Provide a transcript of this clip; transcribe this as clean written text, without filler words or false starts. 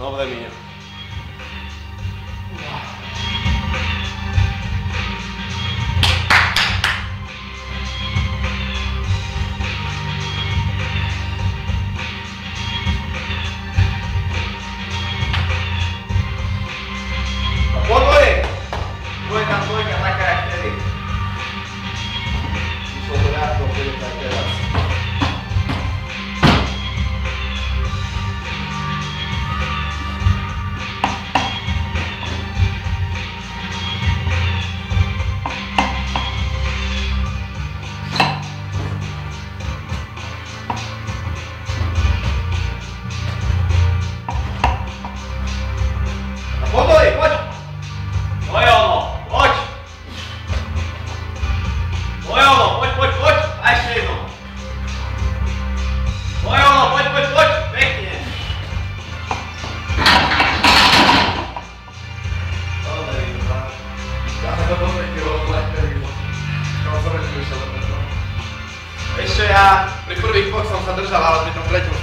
Dobre, Míňo. Podvoj! Dvojka, taká jak vtedy. Vyšlo to ľahko, vtedy tak teraz. Podvoj, poď! Poď ono, poď! Poď ono, poď! A ešte jedno. Poď ono, poď! Pekne. Dobre, Ivo. Ja sa to pozrieť, Ešte ja pri prvých dvoch som sa držal, ale pri tom treťom